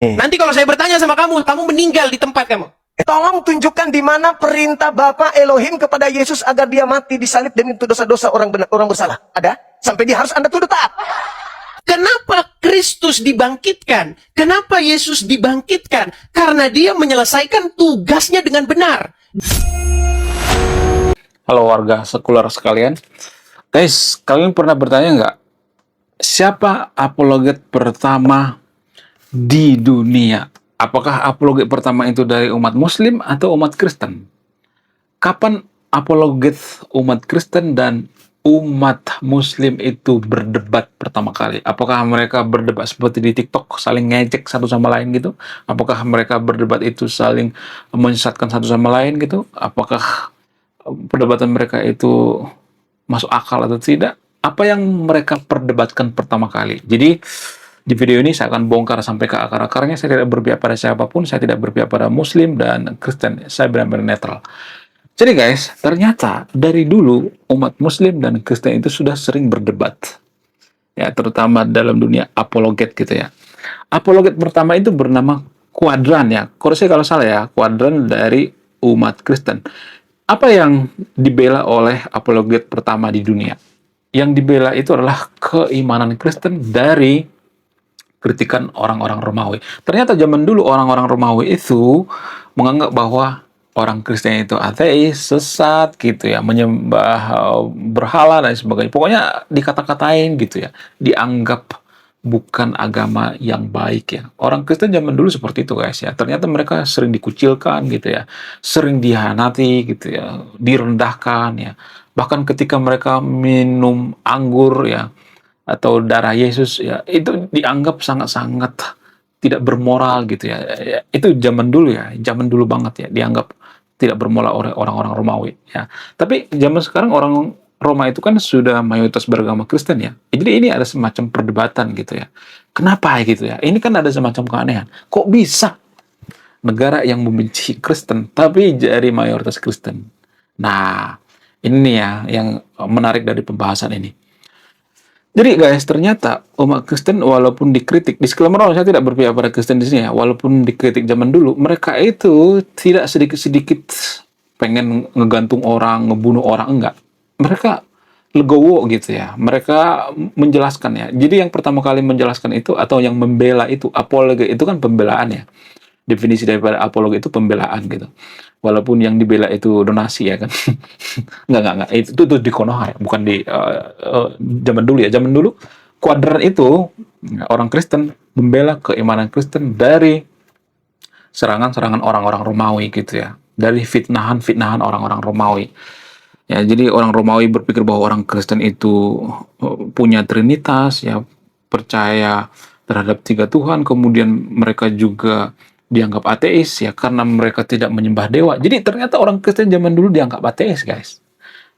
Nanti kalau saya bertanya sama kamu, kamu meninggal di tempat kamu. Tolong tunjukkan di mana perintah Bapa Elohim kepada Yesus agar dia mati disalib demi dosa-dosa orang bersalah. Ada? Sampai dia harus Anda tuduh taat. Kenapa Kristus dibangkitkan? Kenapa Yesus dibangkitkan? Karena dia menyelesaikan tugasnya dengan benar. Halo warga sekuler sekalian. Guys, kalian pernah bertanya nggak? Siapa apologet pertama di dunia? Apakah apologet pertama itu dari umat Muslim atau umat Kristen? Kapan apologet umat Kristen dan umat Muslim itu berdebat pertama kali? Apakah mereka berdebat seperti di TikTok, saling ngejek satu sama lain gitu? Apakah mereka berdebat itu saling menyesatkan satu sama lain gitu? Apakah perdebatan mereka itu masuk akal atau tidak? Apa yang mereka perdebatkan pertama kali? Jadi di video ini saya akan bongkar sampai ke akar-akarnya. Saya tidak berpihak pada siapapun, saya tidak berpihak pada Muslim dan Kristen. Saya benar-benar netral. Jadi guys, ternyata dari dulu umat Muslim dan Kristen itu sudah sering berdebat. Ya, terutama dalam dunia apologet gitu ya. Apologet pertama itu bernama Kuadran ya. Koreksi kalau salah ya, Kuadran dari umat Kristen. Apa yang dibela oleh apologet pertama di dunia? Yang dibela itu adalah keimanan Kristen dari kritikan orang-orang Romawi. Ternyata zaman dulu orang-orang Romawi itu menganggap bahwa orang Kristen itu ateis, sesat gitu ya, menyembah berhala dan sebagainya. Pokoknya dikata-katain gitu ya, dianggap bukan agama yang baik ya. Orang Kristen zaman dulu seperti itu guys ya. Ternyata mereka sering dikucilkan gitu ya, sering dihianati gitu ya, direndahkan ya. Bahkan ketika mereka minum anggur ya, atau darah Yesus ya, itu dianggap sangat-sangat tidak bermoral gitu ya. Itu zaman dulu ya, zaman dulu banget ya, dianggap tidak bermoral oleh orang-orang Romawi ya. Tapi zaman sekarang orang Roma itu kan sudah mayoritas beragama Kristen ya. Jadi ini ada semacam perdebatan gitu ya. Kenapa gitu ya? Ini kan ada semacam keanehan. Kok bisa negara yang membenci Kristen tapi jadi mayoritas Kristen? Nah, ini ya yang menarik dari pembahasan ini. Jadi guys, ternyata umat Kristen walaupun dikritik, disclaimer saya tidak berpihak pada Kristen di sini ya, walaupun dikritik zaman dulu, mereka itu tidak sedikit-sedikit pengen ngegantung orang, ngebunuh orang, enggak. Mereka legowo gitu ya, mereka menjelaskan ya. Jadi yang pertama kali menjelaskan itu atau yang membela itu, apologi itu kan pembelaan ya. Definisi daripada apologi itu pembelaan gitu. Walaupun yang dibela itu donasi ya kan. Enggak. Itu di Konoha ya, bukan di zaman dulu ya. Zaman dulu Kuadran itu orang Kristen membela keimanan Kristen dari serangan-serangan orang-orang Romawi gitu ya. Dari fitnahan-fitnahan orang-orang Romawi. Ya, jadi orang Romawi berpikir bahwa orang Kristen itu punya Trinitas ya, percaya terhadap 3 Tuhan, kemudian mereka juga dianggap ateis ya karena mereka tidak menyembah dewa. Jadi ternyata orang Kristen zaman dulu dianggap ateis, guys.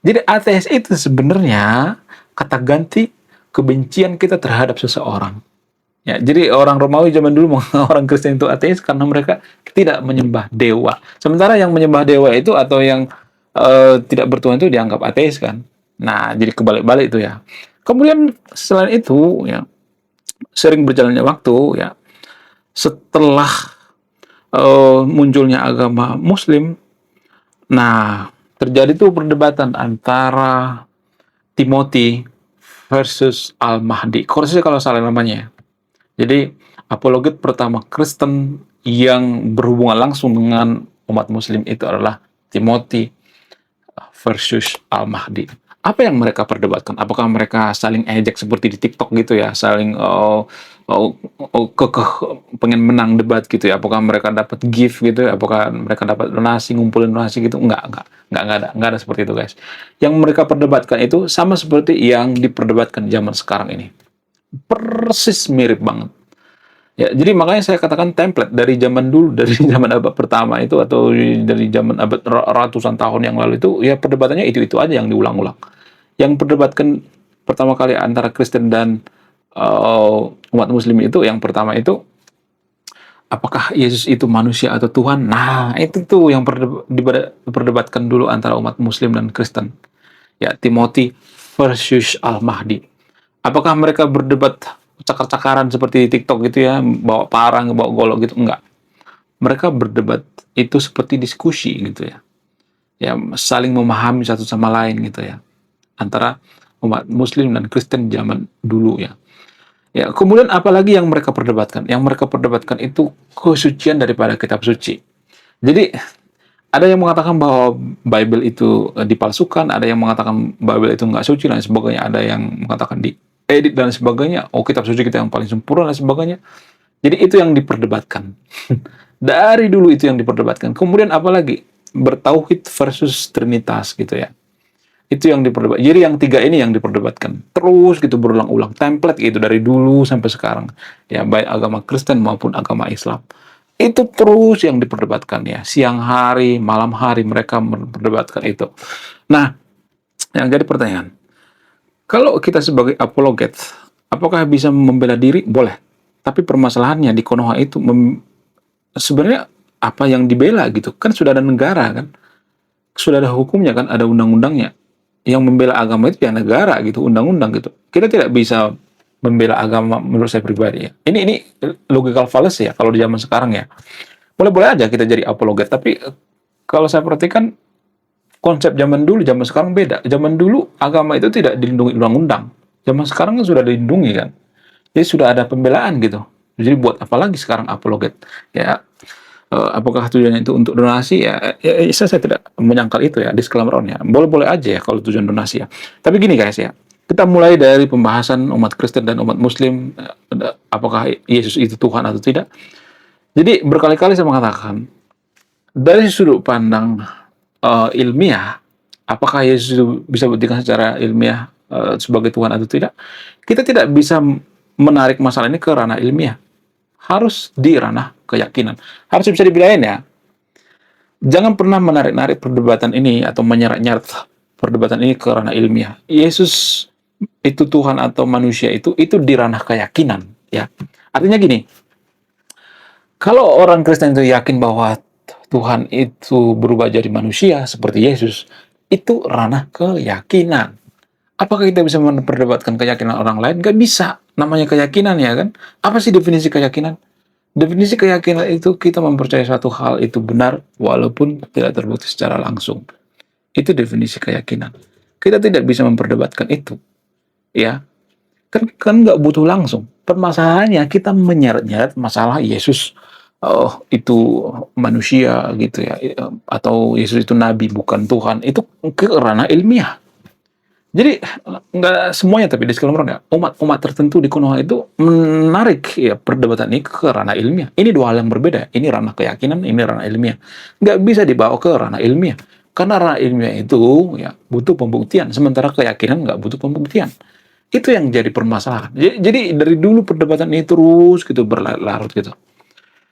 Jadi ateis itu sebenarnya kata ganti kebencian kita terhadap seseorang. Ya, jadi orang Romawi zaman dulu menganggap orang Kristen itu ateis karena mereka tidak menyembah dewa. Sementara yang menyembah dewa itu atau yang tidak bertuhan itu dianggap ateis kan. Nah, jadi kebalik-balik itu ya. Kemudian selain itu ya, sering berjalannya waktu ya, setelah munculnya agama Muslim, nah terjadi tuh perdebatan antara Timothy versus Al-Mahdi. Koreksi kalau salah namanya. Jadi apologet pertama Kristen yang berhubungan langsung dengan umat Muslim itu adalah Timothy versus Al-Mahdi. Apa yang mereka perdebatkan? Apakah mereka saling ejek seperti di TikTok gitu ya, saling pengen menang debat gitu ya? Apakah mereka dapat gift gitu? Apakah mereka dapat donasi, ngumpulin donasi gitu? Enggak ada seperti itu guys. Yang mereka perdebatkan itu sama seperti yang diperdebatkan zaman sekarang ini, persis mirip banget. Ya, jadi makanya saya katakan template dari zaman dulu, dari zaman abad pertama itu atau dari zaman abad ratusan tahun yang lalu itu, ya perdebatannya itu aja yang diulang-ulang. Yang perdebatkan pertama kali antara Kristen dan umat Muslim itu, yang pertama itu, apakah Yesus itu manusia atau Tuhan? Nah, itu tuh yang diperdebatkan dulu antara umat Muslim dan Kristen. Ya, Timothy versus Al-Mahdi. Apakah mereka berdebat cakar-cakaran seperti TikTok gitu ya, bawa parang, bawa golok gitu, enggak. Mereka berdebat itu seperti diskusi gitu ya. Ya, saling memahami satu sama lain gitu ya. Antara umat Muslim dan Kristen zaman dulu ya. Ya, kemudian apalagi yang mereka perdebatkan? Yang mereka perdebatkan itu kesucian daripada kitab suci. Jadi ada yang mengatakan bahwa Bible itu dipalsukan, ada yang mengatakan Bible itu nggak suci dan sebagainya, ada yang mengatakan diedit dan sebagainya. Oh, kitab suci kita yang paling sempurna dan sebagainya. Jadi itu yang diperdebatkan. Dari dulu itu yang diperdebatkan. Kemudian apalagi? Bertauhid versus Trinitas gitu ya. Itu yang diperdebatkan. Jadi yang tiga ini yang diperdebatkan. Terus gitu berulang-ulang. Template gitu dari dulu sampai sekarang. Ya, baik agama Kristen maupun agama Islam. Itu terus yang diperdebatkan ya. Siang hari, malam hari mereka memperdebatkan itu. Nah, yang jadi pertanyaan. Kalau kita sebagai apologet, apakah bisa membela diri? Boleh. Tapi permasalahannya di Konoha itu sebenarnya apa yang dibela gitu? Kan sudah ada negara kan? Sudah ada hukumnya kan? Ada undang-undangnya. Yang membela agama itu ya negara gitu, undang-undang gitu. Kita tidak bisa membela agama menurut saya pribadi ya. Ini logical fallacy ya kalau di zaman sekarang ya. Boleh-boleh aja kita jadi apologet, tapi kalau saya perhatikan konsep zaman dulu, zaman sekarang beda. Zaman dulu agama itu tidak dilindungi undang-undang. Zaman sekarang kan sudah dilindungi kan. Jadi sudah ada pembelaan gitu. Jadi buat apa lagi sekarang apologet? Ya, apakah tujuannya itu untuk donasi? Saya tidak menyangkal itu ya, disclaimer on ya. Boleh-boleh aja ya kalau tujuan donasi ya. Tapi gini guys ya, kita mulai dari pembahasan umat Kristen dan umat Muslim, apakah Yesus itu Tuhan atau tidak. Jadi berkali-kali saya mengatakan, dari sudut pandang ilmiah, apakah Yesus itu bisa buktikan secara ilmiah sebagai Tuhan atau tidak? Kita tidak bisa menarik masalah ini ke ranah ilmiah. Harus di ranah keyakinan. Harus bisa dibedain ya. Jangan pernah menarik-narik perdebatan ini atau menyeret-nyeret perdebatan ini ke ranah ilmiah. Yesus itu Tuhan atau manusia itu di ranah keyakinan ya. Artinya gini, kalau orang Kristen itu yakin bahwa Tuhan itu berubah jadi manusia seperti Yesus, itu ranah keyakinan. Apakah kita bisa memperdebatkan keyakinan orang lain? Gak bisa. Namanya keyakinan ya kan. Apa sih definisi keyakinan? Definisi keyakinan itu kita mempercayai suatu hal itu benar walaupun tidak terbukti secara langsung. Itu definisi keyakinan. Kita tidak bisa memperdebatkan itu. Ya. Kan nggak butuh langsung. Permasalahannya kita menyeret-nyeret masalah Yesus itu manusia gitu ya. Atau Yesus itu nabi bukan Tuhan. Itu ke ranah ilmiah. Jadi nggak semuanya tapi disclaimer nggak, umat tertentu di Konoha itu menarik ya perdebatan ini ke ranah ilmiah. Ini dua hal yang berbeda. Ini ranah keyakinan, ini ranah ilmiah. Nggak bisa dibawa ke ranah ilmiah. Karena ranah ilmiah itu ya butuh pembuktian, sementara keyakinan nggak butuh pembuktian. Itu yang jadi permasalahan. Jadi dari dulu perdebatan ini terus gitu berlarut gitu.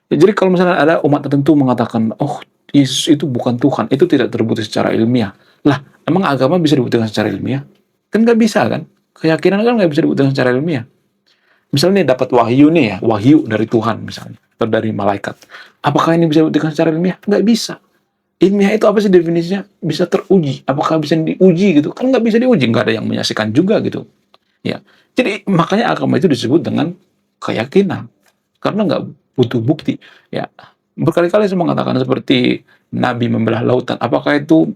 Jadi kalau misalnya ada umat tertentu mengatakan, oh Yesus itu bukan Tuhan, itu tidak terbukti secara ilmiah. Lah, emang agama bisa dibuktikan secara ilmiah? Kan nggak bisa kan? Keyakinan kan nggak bisa dibuktikan secara ilmiah. Misalnya nih dapat wahyu nih ya, wahyu dari Tuhan misalnya, atau dari malaikat. Apakah ini bisa dibuktikan secara ilmiah? Nggak bisa. Ilmiah itu apa sih definisinya? Bisa teruji. Apakah bisa diuji gitu? Kan nggak bisa diuji, nggak ada yang menyaksikan juga gitu. Ya, jadi makanya agama itu disebut dengan keyakinan, karena nggak butuh bukti. Ya, berkali-kali saya mengatakan seperti Nabi membelah lautan. Apakah itu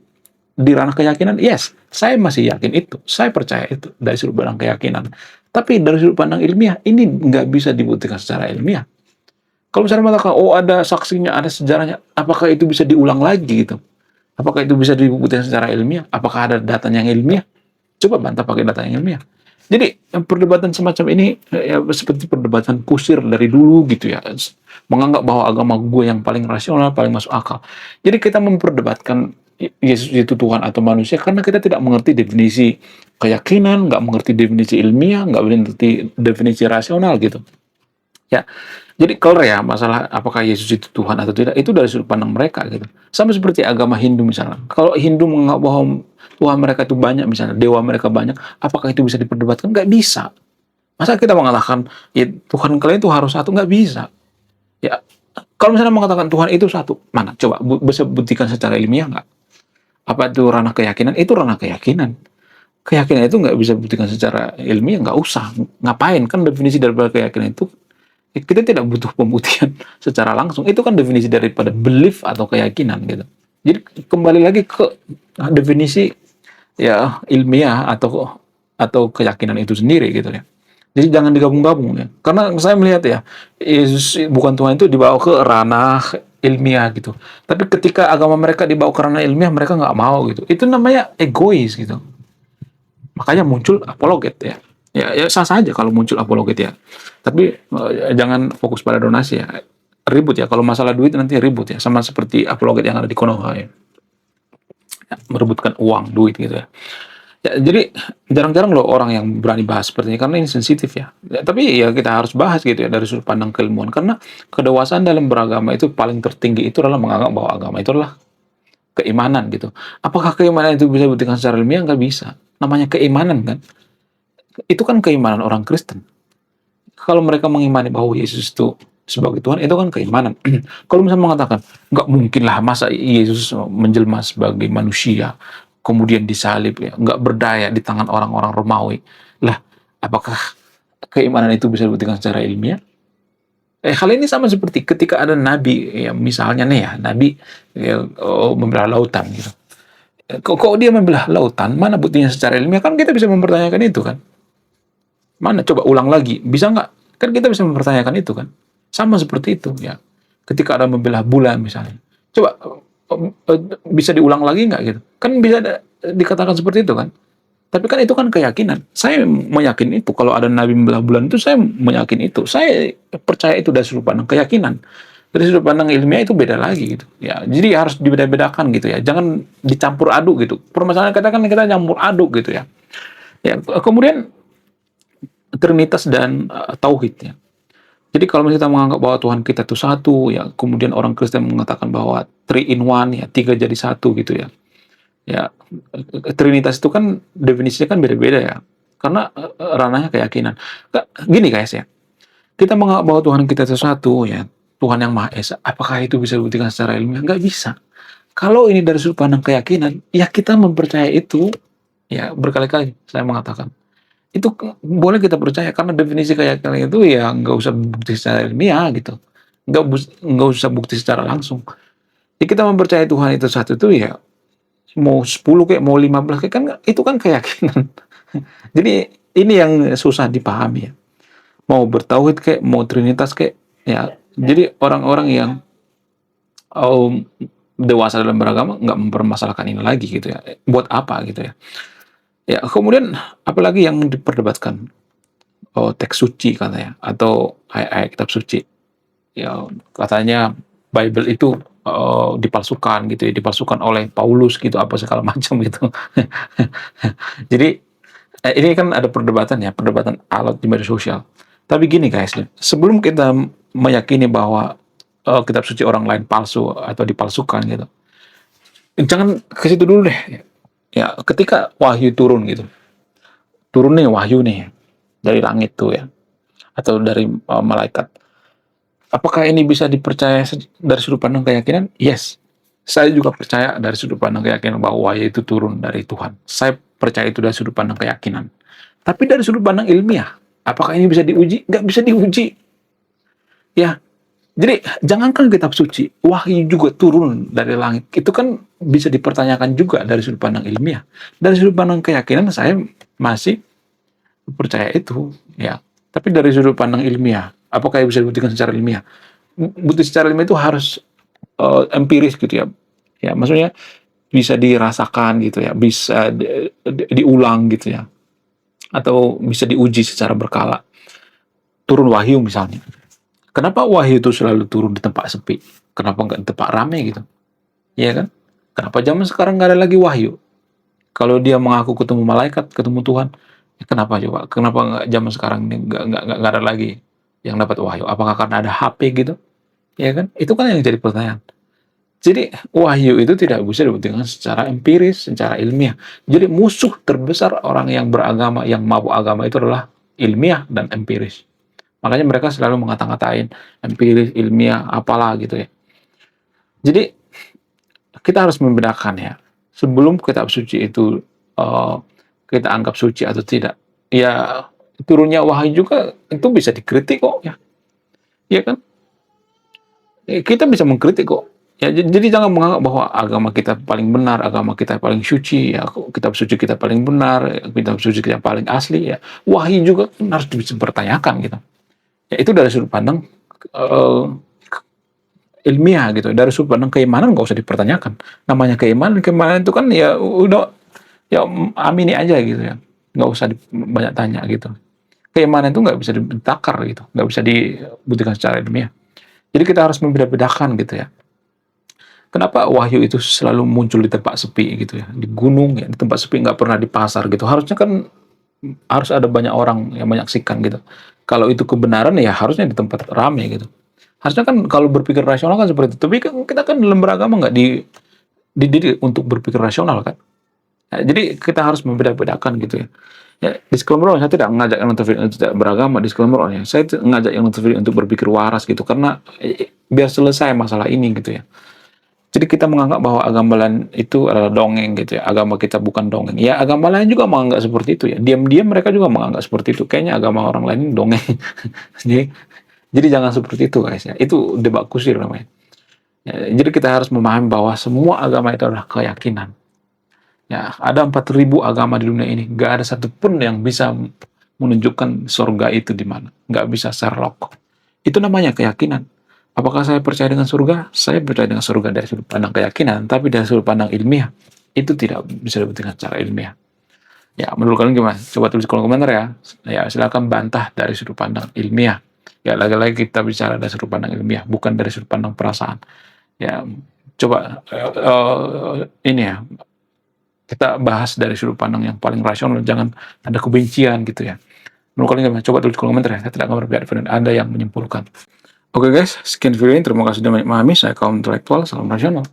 di ranah keyakinan? Yes, saya masih yakin itu. Saya percaya itu dari sudut pandang keyakinan. Tapi dari sudut pandang ilmiah, ini nggak bisa dibuktikan secara ilmiah. Kalau misalnya mengatakan, oh ada saksinya, ada sejarahnya, apakah itu bisa diulang lagi gitu? Apakah itu bisa dibuktikan secara ilmiah? Apakah ada data yang ilmiah? Coba bantah pakai data yang ilmiah. Jadi perdebatan semacam ini ya, seperti perdebatan kusir dari dulu gitu ya. Menganggap bahwa agama gue yang paling rasional, paling masuk akal. Jadi kita memperdebatkan Yesus itu Tuhan atau manusia karena kita tidak mengerti definisi keyakinan, nggak mengerti definisi ilmiah, nggak mengerti definisi rasional gitu. Ya, jadi clear ya masalah apakah Yesus itu Tuhan atau tidak itu dari sudut pandang mereka gitu. Sama seperti agama Hindu misalnya. Kalau Hindu menganggap bahwa Tuhan mereka itu banyak misalnya, dewa mereka banyak, apakah itu bisa diperdebatkan? Nggak bisa. Masa kita mengatakan ya, Tuhan kalian itu harus satu? Nggak bisa. Ya, kalau misalnya mengatakan Tuhan itu satu, mana? Coba bisa buktikan secara ilmiah nggak? Apa itu ranah keyakinan? Itu ranah keyakinan. keyakinan itu nggak bisa buktikan secara ilmiah, nggak usah. Ngapain? Kan definisi daripada keyakinan itu, kita tidak butuh pembuktian secara langsung. Itu kan definisi daripada belief atau keyakinan gitu. Jadi kembali lagi ke definisi ya ilmiah atau keyakinan itu sendiri gitu ya. Jadi jangan digabung-gabung ya. Karena saya melihat ya, Yesus bukan Tuhan itu dibawa ke ranah ilmiah gitu. Tapi ketika agama mereka dibawa ke ranah ilmiah, mereka nggak mau gitu. Itu namanya egois gitu. Makanya muncul apologet ya. Ya sah saja kalau muncul apologet ya. Tapi jangan fokus pada donasi ya. Ribut ya. Kalau masalah duit nanti ribut ya. Sama seperti apologet yang ada di Konoha ya. Merebutkan uang, duit gitu ya. Ya, jadi jarang-jarang loh orang yang berani bahas seperti ini karena ini sensitif ya. Tapi ya kita harus bahas gitu ya dari sudut pandang keilmuan karena kedewasaan dalam beragama itu paling tertinggi itu adalah menganggap bahwa agama itu adalah keimanan gitu. Apakah keimanan itu bisa dibuktikan secara ilmiah? Nggak bisa. Namanya keimanan kan. Itu kan keimanan orang Kristen. Kalau mereka mengimani bahwa Yesus itu sebagai Tuhan, itu kan keimanan. Kalau misalnya mengatakan, nggak mungkin lah masa Yesus menjelma sebagai manusia, kemudian disalib, ya, nggak berdaya di tangan orang-orang Romawi. Lah, apakah keimanan itu bisa dibuktikan secara ilmiah? Hal ini sama seperti ketika ada nabi, ya misalnya nih ya, nabi ya, membelah lautan gitu. Kok dia membelah lautan? Mana buktinya secara ilmiah? Kan kita bisa mempertanyakan itu kan. Mana coba ulang lagi? Bisa nggak? Kan kita bisa mempertanyakan itu kan. Sama seperti itu ya. Ketika ada membelah bulan misalnya. Coba bisa diulang lagi nggak gitu? Kan bisa dikatakan seperti itu kan. Tapi kan itu kan keyakinan. Saya meyakini itu. Kalau ada nabi membelah bulan itu saya meyakini itu. Saya percaya itu dari sudut pandang keyakinan. Dari sudut pandang ilmiah itu beda lagi gitu. Ya, jadi harus dibeda-bedakan gitu ya. Jangan dicampur aduk gitu. Permasalahan katakan kita campur aduk gitu ya. Ya, kemudian Trinitas dan Tauhid ya. Jadi kalau misalnya kita menganggap bahwa Tuhan kita itu satu, ya kemudian orang Kristen mengatakan bahwa 3 in 1, ya 3 jadi 1 gitu ya. Ya, Trinitas itu kan definisinya kan beda-beda ya. Karena ranahnya keyakinan. Gini guys ya, kita menganggap bahwa Tuhan kita itu satu ya, Tuhan yang Maha Esa. Apakah itu bisa dibuktikan secara ilmiah? Nggak bisa. Kalau ini dari sudut pandang keyakinan, ya kita mempercayai itu, ya berkali-kali saya mengatakan. Itu boleh kita percaya karena definisi keyakinan itu ya nggak usah bukti secara ilmiah gitu, nggak usah bukti secara langsung. Ya kita mempercayai Tuhan itu satu itu ya mau 10 kayak mau 15 kayak kan itu kan keyakinan. Jadi ini yang susah dipahami ya. Mau bertauhid kayak mau trinitas kayak ya. Jadi orang-orang yang dewasa dalam beragama nggak mempermasalahkan ini lagi gitu ya. Buat apa gitu ya? Ya, kemudian apalagi yang diperdebatkan? Teks suci katanya atau ayat-ayat kitab suci. Ya, katanya Bible itu dipalsukan gitu ya, dipalsukan oleh Paulus gitu apa segala macam gitu. Jadi ini kan ada perdebatan ya, perdebatan alot di media sosial. Tapi gini guys, ya, sebelum kita meyakini bahwa kitab suci orang lain palsu atau dipalsukan gitu, jangan ke situ dulu deh. Ya, ketika wahyu turun gitu. Turun nih wahyu nih dari langit tuh ya. Atau dari malaikat. Apakah ini bisa dipercaya dari sudut pandang keyakinan? Yes. Saya juga percaya dari sudut pandang keyakinan bahwa wahyu itu turun dari Tuhan. Saya percaya itu dari sudut pandang keyakinan. Tapi dari sudut pandang ilmiah, apakah ini bisa diuji? Nggak bisa diuji. Ya, jadi jangankan kitab suci, wahyu juga turun dari langit. Itu kan bisa dipertanyakan juga dari sudut pandang ilmiah. Dari sudut pandang keyakinan saya masih percaya itu, ya. Tapi dari sudut pandang ilmiah, apakah bisa dibuktikan secara ilmiah? Bukti secara ilmiah itu harus empiris gitu ya. Ya, maksudnya bisa dirasakan gitu ya, bisa diulang gitu ya. Atau bisa diuji secara berkala. Turun wahyu misalnya. Kenapa wahyu itu selalu turun di tempat sepi? Kenapa nggak di tempat ramai gitu? Iya kan? Kenapa zaman sekarang nggak ada lagi wahyu? Kalau dia mengaku ketemu malaikat, ketemu Tuhan, ya kenapa coba? Kenapa nggak zaman sekarang ini nggak ada lagi yang dapat wahyu? Apakah karena ada HP gitu? Ya kan? Itu kan yang jadi pertanyaan. Jadi wahyu itu tidak bisa dibuktikan secara empiris, secara ilmiah. Jadi musuh terbesar orang yang beragama, yang mabuk agama itu adalah ilmiah dan empiris. Makanya mereka selalu ngata-ngatain empiris, ilmiah, apalah gitu ya. Jadi kita harus membedakan ya. Sebelum kitab suci itu kita anggap suci atau tidak. Ya, turunnya wahyu juga itu bisa dikritik kok ya. Iya kan? Kita bisa mengkritik kok. Ya, jadi jangan menganggap bahwa agama kita paling benar, agama kita paling suci, ya kitab suci kita paling benar, kitab suci kita paling asli ya. Wahyu juga kan harus dipertanyakan gitu. Ya itu dari sudut pandang ilmiah gitu. Dari sudut pandang keimanan nggak usah dipertanyakan. Namanya keimanan itu kan ya udah ya amini aja gitu ya. Nggak usah banyak tanya gitu. Keimanan itu nggak bisa ditakar gitu, nggak bisa dibuktikan secara ilmiah. Jadi kita harus membeda-bedakan gitu ya. Kenapa wahyu itu selalu muncul di tempat sepi gitu ya, di gunung ya, di tempat sepi, nggak pernah di pasar gitu. Harusnya kan harus ada banyak orang yang menyaksikan gitu. Kalau itu kebenaran ya harusnya di tempat ramai gitu. Harusnya kan kalau berpikir rasional kan seperti itu. Tapi kan kita kan dalam beragama nggak dididik untuk berpikir rasional kan. Ya, jadi kita harus membeda-bedakan gitu ya. Ya, disclaimer, saya tidak mengajak yang nonton video untuk tidak beragama, disclaimer, saya mengajak yang nonton video untuk berpikir waras gitu, karena biar selesai masalah ini gitu ya. Jadi kita menganggap bahwa agama lain itu adalah dongeng gitu ya, agama kita bukan dongeng. Ya agama lain juga menganggap seperti itu ya, diam-diam mereka juga menganggap seperti itu. Kayaknya agama orang lain ini dongeng. jadi jangan seperti itu guys ya, itu debat kusir namanya. Ya, jadi kita harus memahami bahwa semua agama itu adalah keyakinan. Ya, ada 4.000 agama di dunia ini, nggak ada satupun yang bisa menunjukkan surga itu di mana. Nggak bisa Sherlock. Itu namanya keyakinan. Apakah saya percaya dengan surga? Saya percaya dengan surga dari sudut pandang keyakinan, tapi dari sudut pandang ilmiah, itu tidak bisa dibuktikan secara ilmiah. Ya, menurut kalian gimana? Coba tulis kolom komentar ya. Ya, silakan bantah dari sudut pandang ilmiah. Ya, lagi-lagi kita bicara dari sudut pandang ilmiah, bukan dari sudut pandang perasaan. Ya, coba ini ya, kita bahas dari sudut pandang yang paling rasional, jangan ada kebencian gitu ya. Menurut kalian gimana? Coba tulis kolom komentar ya. Saya tidak akan berpihak pada Anda yang menyimpulkan. Oke guys, sekian video ini. Terima kasih sudah memahami. Saya kaum intelektual, salam rasional.